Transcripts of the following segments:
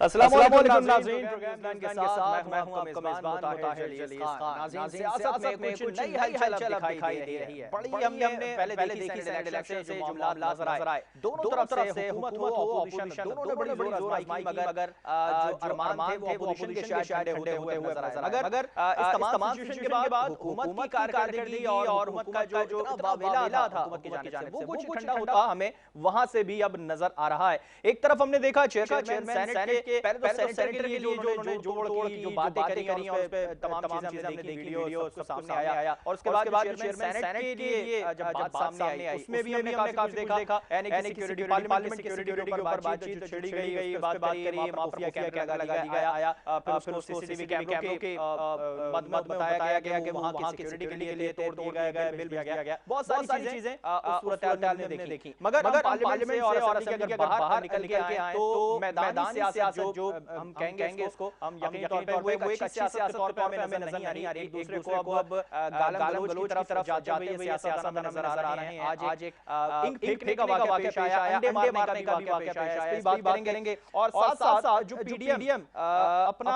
अस्सलाम वालेकुम नाज़रीन, प्रोग्राम के साथ मैं हूं आपका मेज़बान मुताहिर जलील खान। नाज़रीन, सियासत में कुछ नई हलचल अब दिखाई दे रही है। बड़ी हमने पहले देखी सेनेट इलेक्शन से जो मामला नजर आए, दोनों तरफ से हुकूमत हो ऑपोजिशन दोनों ने बड़ी जोर आजमाई की, मगर जो अरमान थे वो ऑपोजिशन के शायद ठंडे होते हुए नजर आए। मगर इस तमाम सिचुएशन के बाद हुकूमत की कारकर्दगी और हुकूमत का जो वावेला था हुकूमत की जानिब से, वो कुछ ठंडा होता हमें वहां से भी अब नजर आ रहा है। एक तरफ हमने देखा चेयरमैन सेनेट के पहले तो सेनेटर के लिए जो उन्होंने जोड़ की जो बातें करी और उस पे तमाम चीजें हमने देखी, वीडियो सब सामने आया। और उसके बाद चेयरमैन सेनेट के लिए जब बात सामने आई उसमें भी हमने काफी कुछ देखा, यानी कि सिक्योरिटी पार्लियामेंट की सिक्योरिटी के ऊपर बातचीत छेड़ी गई, उस पे बात करी, माफिया कैंप लगा दिया गया, फिर उसको सीसीटीवी कैमरों के मद बताया गया कि वहां की सिक्योरिटी के लिए तोड़ दिया गया, बिल भेजा गया। बहुत सारी चीजें उस सूरत हाल में हमने देखी। मगर पार्लियामेंट से और असेंबली के अगर बाहर निकल के आए तो मैदानी सियासत जो हम कहेंगे उसको, हम यकीनी तौर पे वो एक अच्छी सियासत के तौर पे हमें नजर नहीं आ रही। एक दूसरे को अब गालम गलोच की तरफ जाते हुए सियासत में नजर आ रहे हैं। आज एक इंक फेंकने का वाकया पेश आया, अंडे मारने का भी वाकया पेश आया, इस पे बात करेंगे। और साथ साथ जो पीडीएम अपना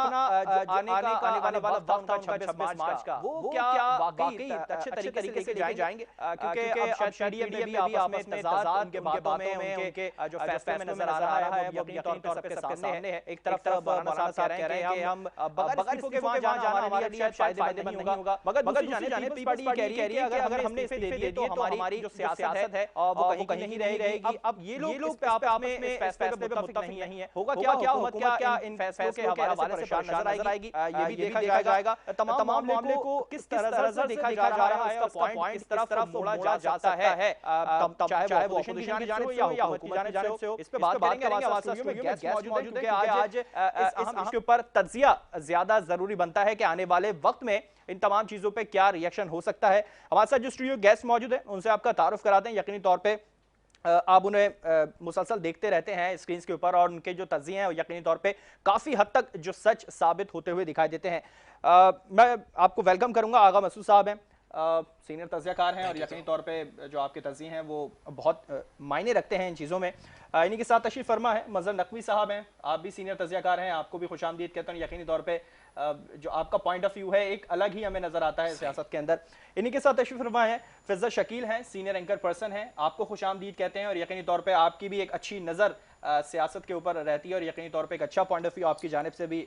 आने वाला वक्त था उनका 26 मार्च का, वो क्या वाकई अच्छे तरीके से जाएंगे? क्योंकि अब शायद पीडीएम में भी आपस में तजाद उनके बातों में, उनके जो फैसले में नजर आ रहा है, वो यकीनी तौर पे सबके सामने है। एक तरफ मौलाना साहब कह रहे हैं कि हम बगैर इस्तीफों के वहां जाना हमारे लिए शायद फायदेमंद नहीं होगा, मगर दूसरी जानिब पीपल्स पार्टी कह रही है कि अगर हमने इस्तीफे दे दिए तो हमारी जो सियासत है वो कहीं नहीं रहेगी। अब ये लोग पे आपस में इस फैसले पे मुत्तफिक नहीं है। होगा क्या, हुकूमत क्या इन फैसलों के हवाले से परेशान नजर आएगी, ये भी देखा जाएगा। तमाम मामले को किस तरह से देखा जा रहा है, उसका पॉइंट किस तरफ मोड़ा जा सकता है, चाहे वो अपोजिशन की जानिब से हो या हुकूमत की जानिब से हो। इस पे बात करेंगे। आवाज़ स्टूडियो में गेस्ट मौजूद है क्योंकि आज इस अहम इश्यू पर तज्जिया ज्यादा जरूरी बनता है कि आने वाले वक्त में इन तमाम चीजों पे क्या रिएक्शन हो सकता है। हमारे साथ जो स्टूडियो गेस्ट मौजूद है उनसे आपका तारुफ कराते हैं। यकीनी तौर पे आप उन्हें मुसलसल देखते रहते हैं स्क्रीन के ऊपर और उनके जो तज्जिए हैं यकीनी तौर पे काफ़ी हद तक जो सच साबित होते हुए दिखाई देते हैं। मैं आपको वेलकम करूंगा। आगा मसूद साहब हैं, सीनियर तज्जियाकार हैं और यकीनी तौर पे जो आपके तज्जिए हैं वो बहुत मायने रखते हैं इन चीज़ों में। इन्हीं के साथ तशरीफ़ फरमा है मज़हर नकवी साहब हैं, आप भी सीनियर तज्जियाकार हैं, आपको भी खुशामदीद कहता हूँ। यकीनी तौर पे जो आपका पॉइंट ऑफ व्यू है एक अलग ही हमें नज़र आता है सियासत के अंदर। इन्हीं के साथ तशरीफ़ फरमा है फिज़ा शकील हैं, सीनियर एंकर पर्सन हैं, आपको खुशामदीद कहते हैं और यकीनी तौर पे आपकी भी एक अच्छी नज़र सियासत के ऊपर रहती है और यकीनी तौर पे एक अच्छा पॉइंट ऑफ व्यू आपकी जानिब से भी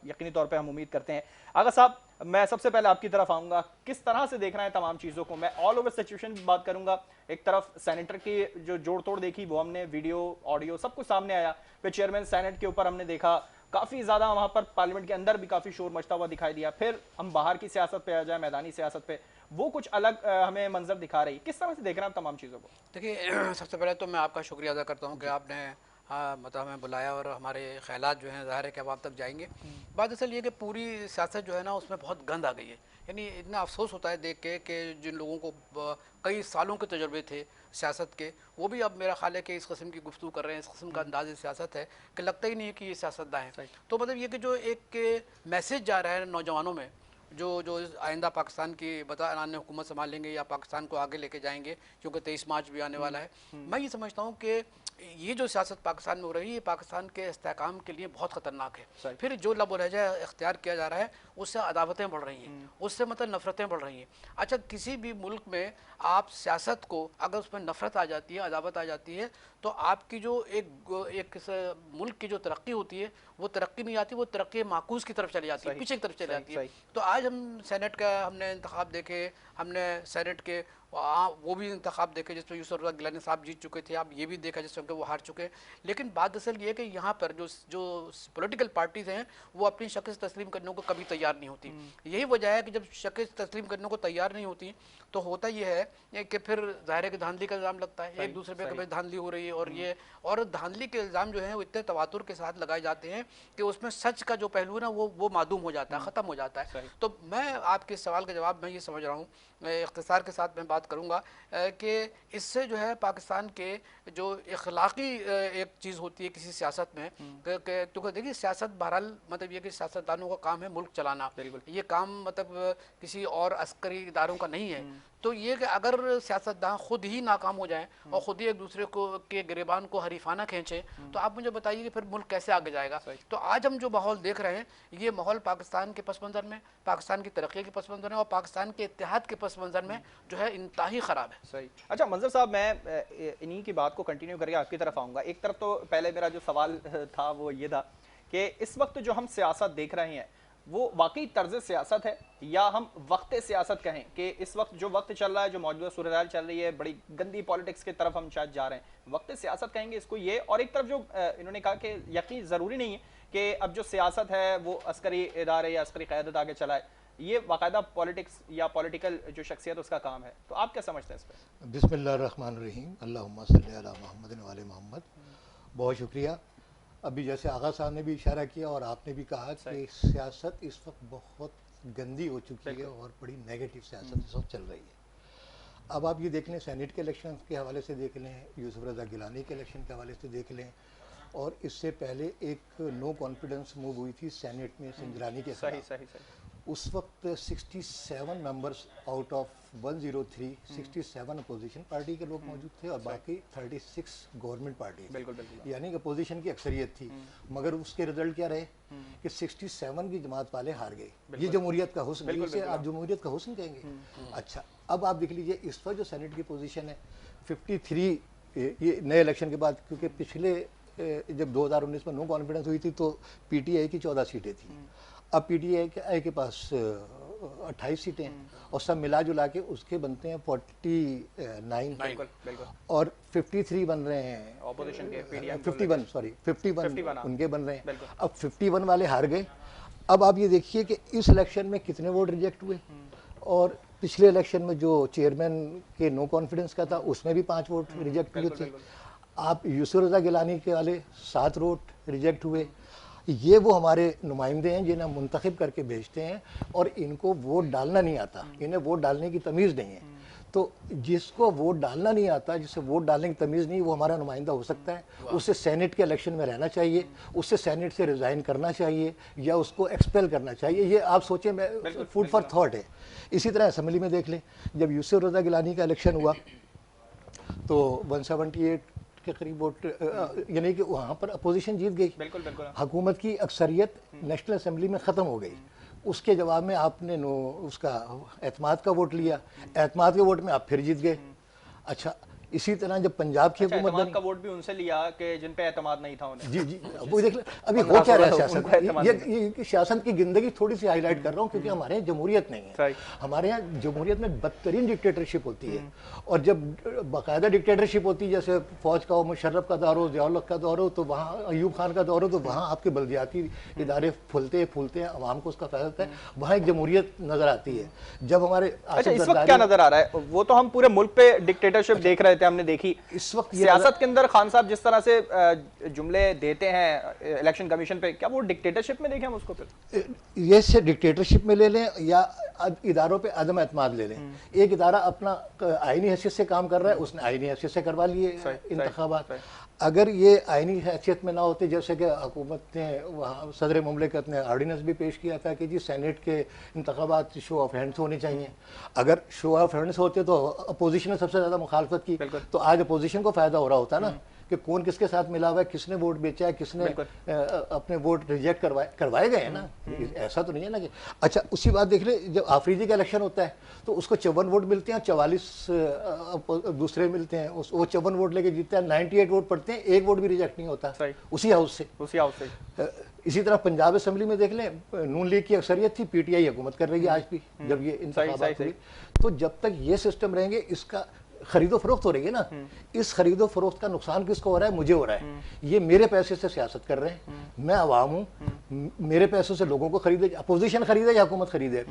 यकीनी तौर पे हम उम्मीद करते हैं। आगा साहब, मैं सबसे पहले आपकी तरफ आऊँगा, किस तरह से देख रहे हैं तमाम चीज़ों को? मैं ऑल ओवर सिचुएशन की बात करूँगा। एक तरफ सेनेटर की जो जोड़ तोड़ देखी वो हमने वीडियो ऑडियो सब कुछ सामने आया, फिर चेयरमैन सेनेट के ऊपर हमने देखा काफ़ी ज़्यादा वहाँ पर पार्लियामेंट के अंदर भी काफ़ी शोर मचता हुआ दिखाई दिया। फिर हम बाहर की सियासत पे आ जाए, मैदानी सियासत पे, वो कुछ अलग हमें मंजर दिखा रही। किस तरह से देख रहे हैं आप तमाम चीज़ों को? देखिए, सबसे पहले तो मैं आपका शुक्रिया अदा करता हूँ कि आपने मतलब हमें बुलाया और हमारे ख्यालात जो हैं ज़ाहिर है कि अब आप तक जाएंगे। बात असल ये कि पूरी सियासत जो है ना उसमें बहुत गंद आ गई है। यानी इतना अफसोस होता है देख के कि जिन लोगों को कई सालों के तजुर्बे थे सियासत के, वो भी अब मेरा ख्याल है कि इस किस्म की गुफ्तगू कर रहे हैं, इस किस्म का अंदाज़ सियासत है कि लगता ही नहीं है कि ये सियासतदान है। तो मतलब ये कि जो एक मैसेज जा रहा है नौजवानों में, जो आइंदा पाकिस्तान की बता हुकूमत संभालेंगे या पाकिस्तान को आगे लेके जाएंगे, क्योंकि 23 मार्च भी आने वाला है। मैं ये समझता हूँ कि ये जो सियासत पाकिस्तान में हो रही है पाकिस्तान के इस्तेहकाम के लिए बहुत ख़तरनाक है। फिर जो लब व लहजा इख्तियार किया जा रहा है उससे अदावतें बढ़ रही हैं, उससे मतलब नफ़रतें बढ़ रही हैं। अच्छा, किसी भी मुल्क में आप सियासत को अगर उसमें नफ़रत आ जाती है, अदावत आ जाती है, तो आपकी जो एक मुल्क की जो तरक्की होती है वो तरक्की नहीं आती, वो तरक्की माकूस की तरफ चली जाती है, पीछे की तरफ चली जाती है। तो आज हम सेनेट का हमने इंतखाब देखे, हमने सेनेट के वो भी इंतखाब देखे जिसमें यूसुफ रज़ा गिलानी साहब जीत चुके थे, आप ये भी देखा जिसमें वो हार चुके। लेकिन बात असल ये है कि यहाँ पर जो पॉलिटिकल पार्टीज़ हैं वो अपनी शिकस्त तस्लीम करने को कभी तैयार नहीं होती। यही वजह है कि जब शिकस्त तस्लीम करने को तैयार नहीं होती तो होता ये है कि फिर ज़ाहिर है कि धांधली का इल्ज़ाम लगता है, एक दूसरे पे कभी धांधली हो रही है और धांधली के इल्ज़ाम जो है वो इतने तवातुर के साथ लगाए जाते हैं कि उसमें सच का जो पहलू है ना वो मादूम हो जाता है, ख़त्म हो जाता है। तो मैं आपके सवाल का जवाब मैं ये समझ रहा हूँ, इख्तिसार के साथ मैं बात करूँगा कि इससे जो है पाकिस्तान के जो इखलाकी एक चीज़ होती है किसी सियासत में, क्योंकि देखिए सियासत बहरहाल मतलब ये कि सियासतदानों का काम है मुल्क चलाना, ये काम मतलब किसी और अस्करी इदारों का नहीं है। तो ये कि अगर सियासतदान खुद ही नाकाम हो जाएं और खुद ही एक दूसरे को के गिरेबान को हरीफाना खींचें, तो आप मुझे बताइए कि फिर मुल्क कैसे आगे जाएगा। तो आज हम जो माहौल देख रहे हैं, ये माहौल पाकिस्तान के पस मंज़र में, पाकिस्तान की तरक्की के पस मंज़र में और पाकिस्तान के इत्तेहाद के पस मंज़र में जो है इंतहाई ख़राब है। सही। अच्छा मंजर साहब, मैं इन्हीं की बात को कंटिन्यू करके आपकी तरफ आऊँगा। एक तरफ तो पहले मेरा जो सवाल था वो ये था कि इस वक्त जो हम सियासत देख रहे हैं वो वाकई तर्ज सियासत है या हम वक्त सियासत कहें कि इस वक्त जो वक्त चल रहा है, जो मौजूदा सूरत चल रही है, बड़ी गंदी पॉलिटिक्स की तरफ हम शायद जा रहे हैं, वक्त सियासत कहेंगे इसको ये। और एक तरफ जो इन्होंने कहा कि यकीन ज़रूरी नहीं है कि अब जो सियासत है वो अस्करी इदारे या अस्करी क़यादत आगे चलाए, ये बाकायदा पॉलिटिक्स या पॉलिटिकल जो शख्सियत उसका काम है। तो आप क्या समझते हैं इस पर? बिस्मिल्लाहिर्रहमानिर्रहीम, अल्लाहुम्मा सल्ली अला मुहम्मद व आले मोहम्मद। बहुत शुक्रिया। अभी जैसे आगा साहब ने भी इशारा किया और आपने भी कहा कि सियासत इस वक्त बहुत गंदी हो चुकी है और बड़ी नेगेटिव सियासत इस वक्त चल रही है। अब आप ये देख लें, सेनेट के इलेक्शन के हवाले से देख लें, यूसुफ रज़ा गिलानी के इलेक्शन के हवाले से देख लें, और इससे पहले एक नो कॉन्फिडेंस मूव हुई थी सेनेट में सिंजरानी के खिलाफ। उस वक्त 67 members out of 103, 67 opposition party के लोग मौजूद थे और बाकी 36 गवर्नमेंट पार्टी, यानी कि अपोजिशन की अक्सरियत थी। मगर उसके रिजल्ट क्या रहे कि 67 की जमात वाले हार गए। ये जमहूरियत का हुस्न, इसे आप जमहूरियत का हुस्न कहेंगे। अच्छा, अब आप देख लीजिए इस वक्त जो सेनेट की पोजीशन है 53, ये नए इलेक्शन के बाद, क्योंकि पिछले जब 2019 में नो कॉन्फिडेंस हुई थी तो पीटीआई की 14 सीटें थी, अब पीटीआई के पास 28 सीटें हैं और सब मिला जुला के उसके बनते हैं 49 और 53 बन रहे हैं ऑपोजिशन के, 51 उनके बन रहे हैं। अब 51 वाले हार गए। अब आप ये देखिए कि इस इलेक्शन में कितने वोट रिजेक्ट हुए और पिछले इलेक्शन में जो चेयरमैन के नो कॉन्फिडेंस का था उसमें भी 5 वोट रिजेक्ट हुए थे। आप यूसुफ रज़ा गिलानी के वाले 7 वोट रिजेक्ट हुए। ये वो हमारे नुमाइंदे हैं जिन्हें मुंतखब करके भेजते हैं और इनको वोट डालना नहीं आता, इन्हें वोट डालने की तमीज़ नहीं है। तो जिसको वोट डालना नहीं आता, जिसे वोट डालने की तमीज़ नहीं, वो हमारा नुमाइंदा हो सकता है, उससे सेनेट के इलेक्शन में रहना चाहिए, उससे सेनेट से रिज़ाइन करना चाहिए या उसको एक्सपेल करना चाहिए। ये आप सोचें, मैं फूड फॉर थॉट है। इसी तरह असम्बली में देख लें, जब यूसुफ रज़ा गिलानी का इलेक्शन हुआ तो 178 के करीब वोट, यानी कि वहाँ पर अपोजिशन जीत गई। हुकूमत की अक्सरियत नेशनल असेंबली में ख़त्म हो गई। उसके जवाब में आपने उसका एतमाद का वोट लिया, एतमाद के वोट में आप फिर जीत गए। अच्छा, इसी तरह जब पंजाब की हुकूमत का वोट भी उनसे लिया कि जिन पे एतमाद नहीं था उन्हें। जी, वो देख ले अभी हो क्या रहा है सियासत। ये सियासत की गिंदगी थोड़ी सी हाईलाइट कर रहा हूँ क्योंकि हमारे यहाँ जमहूरियत नहीं है। हमारे यहाँ जमहूरियत में बदतरीन डिक्टेटरशिप होती है और जब बाकायदा डिक्टेटरशिप होती है, जैसे फौज का हो, मुशर्रफ का दौर हो, ज़ियाउल हक का दौर हो, तो वहाँ अयूब खान का दौर हो, तो वहाँ आपके बल्दियाती इदारे फूलते हैं, अवाम को उसका फ़ायदा होता है, वहाँ एक जमहूरियत नज़र आती है। जब हमारे इस वक्त क्या नज़र आ रहा है, वो तो हम पूरे मुल्क पे डिक्टेटरशिप देख रहे थे, हमने देखी। इस वक्त सियासत के अंदर खान साहब जिस तरह से जुमले देते हैं इलेक्शन कमीशन पे, क्या वो डिक्टेटरशिप में देखें हम उसको? फिर ये से डिक्टेटरशिप में ले लें या इदारों पे अदम एतमाद ले लें। एक इदारा अपना आईनी हैसियत से काम कर रहा है, उसने आईनी हैसियत से करवा लिए इंतखाबात। अगर ये आईनी हैसियत में ना होते, जैसे कि हुकूमत ने वहाँ सदर मुमलिकत ने ऑर्डिनेंस भी पेश किया था कि जी सेनेट के इंतखाबात शो ऑफ हैंड्स होने चाहिए, अगर शो ऑफ हैंड्स होते तो अपोजिशन ने सबसे ज़्यादा मुखालफत की, तो आज अपोजिशन को फ़ायदा हो रहा होता ना कि कौन किसके साथ मिला हुआ है, किसने वोट बेचा है, किसने अपने वोट रिजेक्ट करवाए गए हैं ना। ऐसा तो नहीं है ना कि अच्छा, उसी बात देख ले, जब आफरीदी का इलेक्शन होता है तो उसको 54 वोट मिलते हैं, 44 दूसरे मिलते हैं, वो 54 वोट लेके जीतता है, 98 वोट पड़ते हैं, एक वोट भी रिजेक्ट नहीं होता उसी हाउस से। इसी तरह पंजाब असेंबली में देख लें, नून लीग की अक्सरियत थी, पीटीआई हुकूमत कर रही है आज भी। जब ये इंतखाबात हुई तो जब तक ये सिस्टम रहेंगे, इसका खरीदो फरोख्त हो रही है ना, इस खरीदो फरोख्त का नुकसान किसको हो रहा है? मुझे हो रहा है। ये मेरे पैसे से सियासत कर रहे हैं, मैं अवाम हूँ, मेरे पैसों से लोगों को खरीदे, अपोजिशन खरीदे या हुकूमत खरीदे।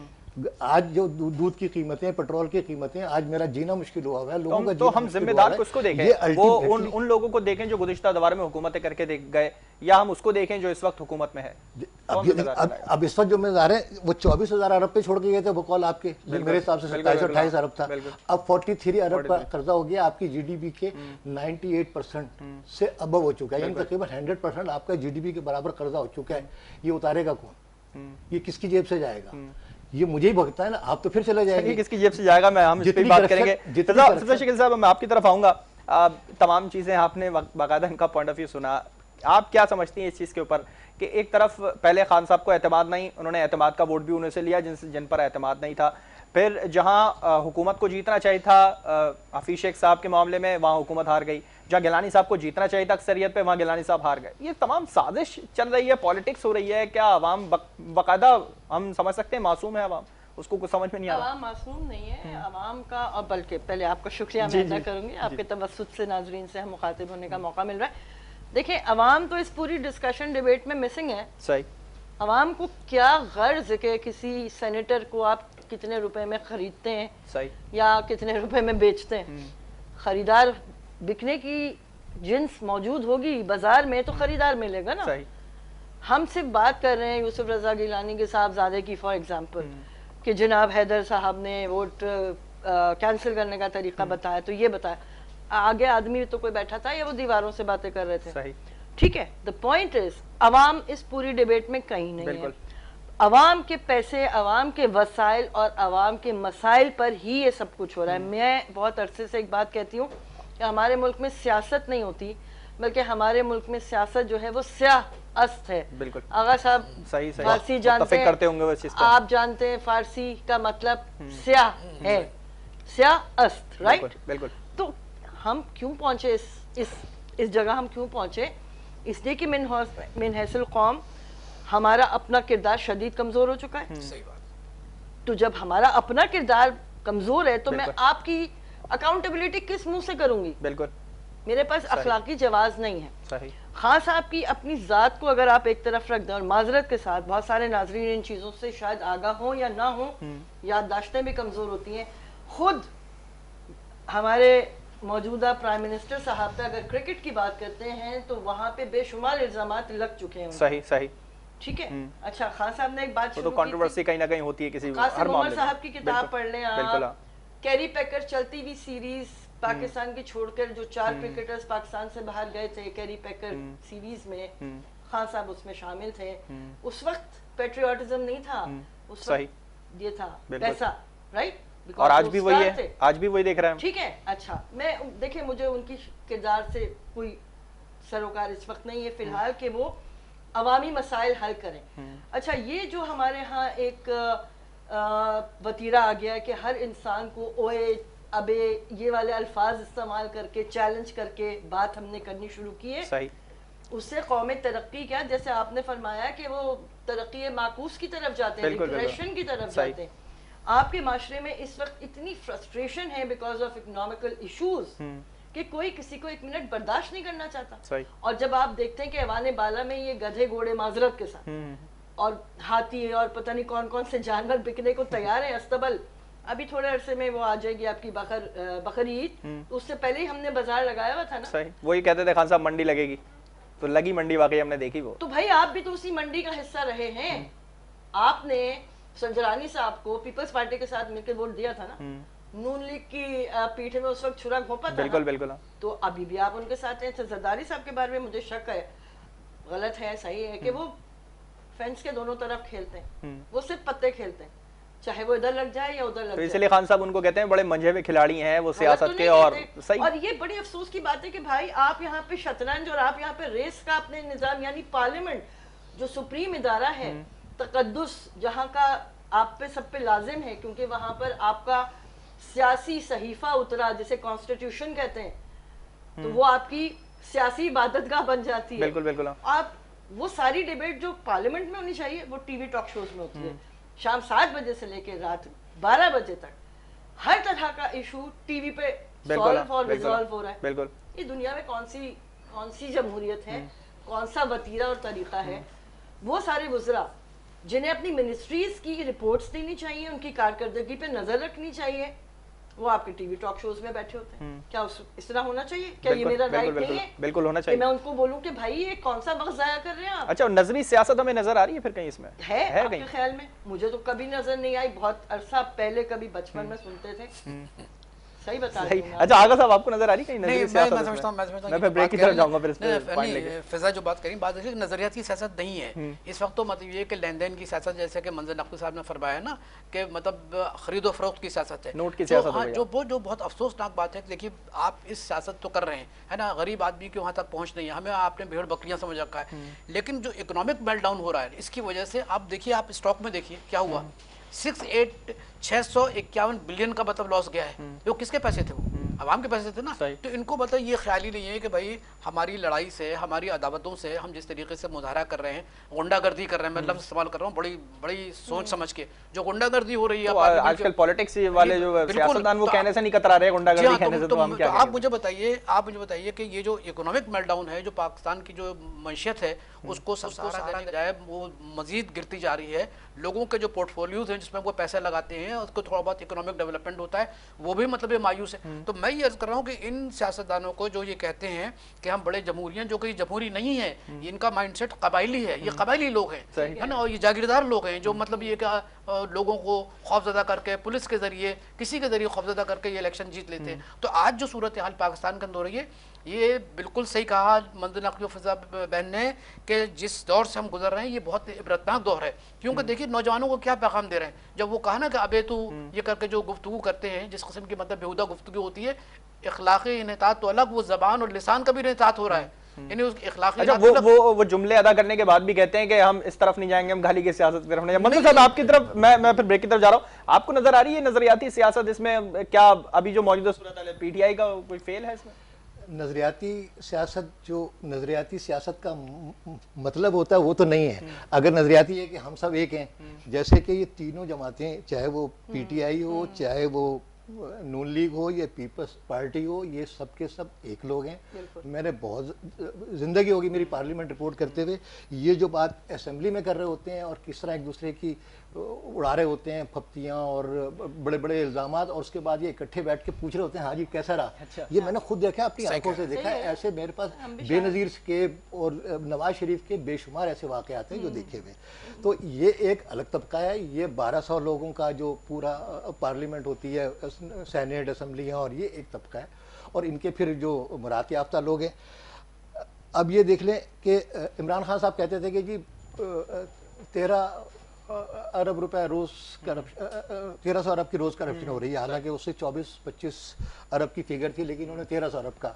आज जो दूध की कीमतें, पेट्रोल की कीमतें, आज मेरा जीना मुश्किल हुआ है, लोगों का। तो हम जिम्मेदार किसको देखें? वो उन लोगों को देखें जो गुज़िश्ता दौर में हुकूमतें करके देख गए, या हम उसको देखें जो इस वक्त हुकूमत में है? अब इस वक्त जिम्मेदार है वो 24,000 अरब पे छोड़ के गए थे बकौल आपके, मेरे हिसाब से 27-28 अरब था, अब 43 अरब का कर्जा हो गया। आपकी जीडीपी के 98% से अबव हो चुका है, यानी तकरीबन 100% आपका जीडीपी के बराबर कर्जा हो चुका है। ये उतारेगा कौन? ये किसकी जेब से जाएगा? ये मुझे ही भगता है ना, आप तो फिर चले जाएंगे। किसकी जेब से जाएगा, मैं हम इस पे बात करेंगे। तो शकील साहब मैं आपकी तरफ आऊंगा, तमाम चीजें आपने बाकायदा इनका पॉइंट ऑफ व्यू सुना, आप क्या समझती हैं इस चीज के ऊपर कि एक तरफ पहले खान साहब को एतमाद नहीं, उन्होंने एतमाद का वोट भी उन्हें से लिया जिन पर एतमाद नहीं था, फिर जहां हुकूमत को जीतना चाहिए था हफीज शेख साहब के मामले में वहां हुकूमत हार गई, जहां गिलानी साहब को जीतना चाहिए था अक्सरियत पे वहां गिलानी साहब हार गए। ये तमाम साजिश चल रही है, पॉलिटिक्स हो रही है, क्या आवाम बाकायदा हम समझ सकते हैं मासूम है आवाम, उसको कुछ समझ में नहीं आ रहा? आवाम मासूम नहीं है, आवाम का, और बल्कि पहले आपका शुक्रिया मैं अदा करूंगी, आपके तवस्सुत से नाजरीन से हम मुखातिब होने का मौका मिल रहा है। देखिए आवाम तो इस पूरी डिस्कशन डिबेट में मिसिंग है। सही, आवाम को क्या गर्ज के किसी सेनेटर को आप कितने रुपए में खरीदते हैं, सही, या कितने रुपए में बेचते हैं? खरीदार बिकने की जिन्स मौजूद होगी बाजार में तो खरीदार मिलेगा ना। सही। हम सिर्फ बात कर रहे हैं यूसुफ रजा गिलानी के साहबजादे की फॉर एग्जांपल कि जनाब हैदर साहब ने वोट कैंसिल करने का तरीका बताया, तो ये बताया, आगे आदमी तो कोई बैठा था या वो दीवारों से बातें कर रहे थे? सही, ठीक है। द पॉइंट इज अवाम इस पूरी डिबेट में कहीं नहीं है। अवाम के पैसे, अवाम के वसाइल और अवाम के मसाइल पर ही ये सब कुछ हो रहा है। मैं बहुत अरसे से एक बात कहती हूँ कि हमारे मुल्क में सियासत नहीं होती, बल्कि हमारे मुल्क में सियासत जो है वो स्याह अस्त है। बिल्कुल आगा साहब सही फारसी जानते हैं, आप जानते हैं फारसी का मतलब स्याह है, स्याह अस्त, राइट? बिल्कुल। तो हम क्यों पहुंचे इस जगह, हम क्यों पहुंचे? इसलिए कि मिन हैसिल कौम हमारा अपना किरदार शदीद कमजोर हो चुका है। सही बात। तो जब हमारा अपना किरदार कमजोर है तो मैं आपकी अकाउंटेबिलिटी किस मुंह से करूंगी? बिल्कुल, मेरे पास अखलाकी जवाज नहीं है। सही। खान साहब की अपनी जात को अगर आप एक तरफ रख दें, और माजरत के साथ बहुत सारे नाजरीन इन चीजों से शायद आगाह हो या ना हो, याददाश्तें भी कमजोर होती हैं। खुद हमारे मौजूदा प्राइम मिनिस्टर साहब पे अगर क्रिकेट की बात करते हैं तो वहां पे बेशुमार इल्जामात लग चुके हैं। सही सही, ठीक है। अच्छा, खान साहब ने एक बात शुरू की, कंट्रोवर्सी कहीं ना कहीं होती है किसी हर मामले में। साहब की किताब पढ़ लें आप, कैरी पैकर चलती हुई सीरीज पाकिस्तान की छोड़कर जो 4 क्रिकेटर्स पाकिस्तान से बाहर गए थे कैरी पैकर सीरीज में, खान साहब उसमें शामिल थे। उस वक्त पेट्रियोटिज्म नहीं था, उस वक्त ये था पैसा, राइट? और आज भी वही है, आज भी वही देख रहे हैं। ठीक है। अच्छा, मैं देखिए मुझे उनकी किरदार से कोई सरोकार इस वक्त नहीं है फिलहाल कि वो अवामी मसाइल हल करें। अच्छा, ये जो हमारे यहाँ एक वतीरा आ गया है कि हर इंसान को ओए अबे ये वाले अल्फाज इस्तेमाल करके चैलेंज करके बात हमने करनी शुरू की है। सही। उससे कौमें तरक्की क्या, जैसे आपने फरमाया कि वो तरक्की माकूस की तरफ जाते हैं, डिप्रेशन की तरफ जाते हैं। आपके माशरे में इस वक्त इतनी फ्रस्ट्रेशन है बिकॉज ऑफ इकोनॉमिकल इश्यूज कि कोई किसी को 1 मिनट बर्दाश्त नहीं करना चाहता। और जब आप देखते हैं कि ऐवान बाला में ये गधे घोड़े माजरत के साथ और हाथी और पता नहीं कौन कौन से जानवर बिकने को तैयार है, अस्तबल अभी थोड़े अरसे में वो आ जाएगी आपकी बकरी ईद, तो उससे पहले ही हमने बाजार लगाया हुआ था ना। सही, वही कहते थे खान साहब मंडी लगेगी, तो लगी मंडी, वाकई हमने देखी वो। तो भाई आप भी तो उसी मंडी का हिस्सा रहे हैं। आपने संजरानी साहब को पीपल्स पार्टी के साथ मिलकर वोट दिया था ना, नून लीग की पीठ में उस वक्त छुरा घोंपा था। बिल्कुल बिल्कुल। तो अभी भी आप उनके साथ हैं। जरदारी साहब के बारे में मुझे शक है, गलत है सही है, कि वो फेंस के दोनों तरफ खेलते हैं, वो सिर्फ पत्ते खेलते हैं, चाहे वो इधर लग जाए या उधर लग जाए। तो इसलिए खान साहब उनको कहते हैं बड़े मंझे हुए खिलाड़ी हैं वो सियासत के। और सही, और ये बड़ी अफसोस की बात है कि भाई आप यहाँ पे शतरंज और आप यहाँ पे रेस का अपने निजाम, यानी पार्लियामेंट जो सुप्रीम इदारा है, तकद्दुस जहाँ का आप पे सब पे लाजिम है, क्योंकि वहां पर आपका सियासी सहीफा उतरा जिसे कॉन्स्टिट्यूशन कहते हैं, तो वो आपकी सियासी इबादतगाह बन जाती है। बिल्कुल बिल्कुल। आप वो सारी डिबेट जो पार्लियामेंट में होनी चाहिए वो टीवी टॉक शोज में होती है, शाम 7 बजे से लेकर रात 12 बजे तक हर तरह का इशू टीवी पे सॉल्व और रिजॉल्व हो रहा है। बिल्कुल। ये दुनिया में कौन सी जमहूरियत है, कौन सा वतीरा और तरीका है? वो सारे वुज़रा जिन्हें अपनी मिनिस्ट्रीज की रिपोर्ट्स देनी चाहिए, उनकी कारकर्दगी पे नजर रखनी चाहिए, वो आपके टीवी टॉक शोज में बैठे होते हैं। क्या इस तरह होना चाहिए? क्या ये मेरा राइट नहीं है? बिल्कुल होना चाहिए। मैं उनको बोलूं कि भाई ये कौन सा वक्त जाया कर रहे हैं आप? अच्छा, नजरी सियासत हमें नजर आ रही है फिर कहीं इसमें है आपके ख्याल में? मुझे तो कभी नजर नहीं आई। बहुत अरसा पहले कभी बचपन में सुनते थे, सही बता रही हूं। अच्छा आगा साहब, आपको नजर आ रही कहीं नहीं, नजरियाती सियासत? मैं समझता हूँ मैं फिर ब्रेक की तरफ जाऊंगा फिर इस पे पॉइंट नहीं, लेके। फिजा जो बात करी, बात देखिए नजरियाती सियासत नहीं है इस वक्त। तो मतलब ये कि लेन देन की सियासत, जैसे कि मंजर नकवी साहब ने फरमाया ना कि मतलब खरीदो फरोख्त की सियासत है, नोट की सियासत हो गई। जो बहुत अफसोसनाक बात है। देखिए आप इस सियासत तो कर रहे हैं, है ना, गरीब आदमी के वहाँ तक पहुँच नहीं है, हमें आपने भेड़ बकरियाँ समझ रखा है। लेकिन जो इकोनॉमिक मेल्टडाउन हो रहा है, इसकी वजह से आप देखिए, आप स्टॉक में देखिए क्या हुआ। 651 बिलियन का मतलब लॉस गया है। वो किसके पैसे थे? वो आवाम के पैसे थे ना। तो इनको मतलब ये ख्याल ही नहीं है कि भाई हमारी लड़ाई से, हमारी अदावतों से, हम जिस तरीके से मुजाहरा कर रहे हैं, गुंडागर्दी कर रहे हैं, मैं लफ्ज़ इस्तेमाल कर रहा हूँ बड़ी बड़ी सोच समझ के, जो गुंडागर्दी हो रही है आजकल पॉलिटिक्स वाले जो सियासतदान वो कहने से नहीं कतरा रहे गुंडागर्दी कहने से। तो हम क्या, आप मुझे बताइए कि ये जो इकोनॉमिक मेल्टडाउन है, जो पाकिस्तान की जो मैशियत है उसको सहारा देने के बजाय वो मजीद गिरती जा रही है। लोगों के जो पोर्टफोलियोज हैं जिसमें वो पैसे लगाते हैं, उसको थोड़ा बहुत इकोनॉमिक डेवलपमेंट होता है, वो भी मतलब ये मायूस है। तो मैं ये अर्ज कर रहा हूँ कि इन सियासतदानों को जो ये कहते हैं कि हम बड़े जमहूरी हैं, जो कि जमहूरी नहीं है, इनका माइंडसेट कबायली है, ये कबायली लोग हैं, है ना, और ये जागीरदार लोग हैं, जो मतलब ये क्या लोगों को खौफजदा करके, पुलिस के जरिए, किसी के जरिए खौफजदा करके ये इलेक्शन जीत लेते हैं। तो आज जो सूरत हाल पाकिस्तान के अंदर हो रही है, ये बिल्कुल सही कहा मंजर नकवी फिजा बहन ने कि जिस दौर से हम गुजर रहे हैं ये बहुत इबरतनाक दौर है। क्योंकि देखिए नौजवानों को क्या पैगाम दे रहे हैं, जब वो कहा ना कि अबे तू ये करके जो गुफ्तगू करते हैं, जिस किस्म की मतलब बेहुदा गुफ्तगू होती है, इखलाकी इनेतात तो अलग, वो जबान और लिसान का भी इनेतात हो रहा है। यानी उस इखलाकी, अच्छा वो जुमले अदा करने के बाद भी कहते हैं कि हम इस तरफ नहीं जाएंगे, हम गाली की सियासत की तरफ नहीं जाएंगे। मतलब साहब आपकी तरफ मैं फिर ब्रेक की तरफ जा रहा हूँ, आपको नजर आ रही है नजरियाती सियासत इसमें? क्या अभी जो मौजूदा सूरत है पीटीआई का कोई फेल है इसमें? नज़रियाती सियासत, जो नज़रियाती सियासत का मतलब होता है वो तो नहीं है। अगर नज़रियाती है कि हम सब एक हैं, जैसे कि ये तीनों जमातें, चाहे वो पीटीआई हो, चाहे वो नून लीग हो या पीपल्स पार्टी हो, ये सब के सब एक लोग हैं। मैंने बहुत ज़िंदगी होगी मेरी पार्लियामेंट रिपोर्ट करते हुए, ये जो बात असेंबली में कर रहे होते हैं और किस तरह एक दूसरे की उड़ा रहे होते हैं फप्तियाँ और बड़े बड़े इल्ज़ामात, और उसके बाद ये इकट्ठे बैठ के पूछ रहे होते हैं हाँ जी कैसा रहा। अच्छा, ये मैंने खुद देखा, अपनी आंखों से देखा है। ऐसे मेरे पास बेनज़ीर के और नवाज शरीफ के बेशुमार ऐसे वाक़यात हैं जो देखे हुए। तो ये एक अलग तबका है। ये 1200 लोगों का जो पूरा पार्लियामेंट होती है, सेनेट, असम्बलियाँ, और ये एक तबका है। और इनके फिर जो मुराद याफ्ता लोग हैं। अब ये देख लें कि इमरान खान साहब कहते थे कि जी 13 अरब रुपए रोज़ करप्शन, 1300 अरब की रोज़ करप्शन हो रही है। हालांकि उससे 24-25 अरब की फिगर थी, लेकिन उन्होंने 1300 अरब का,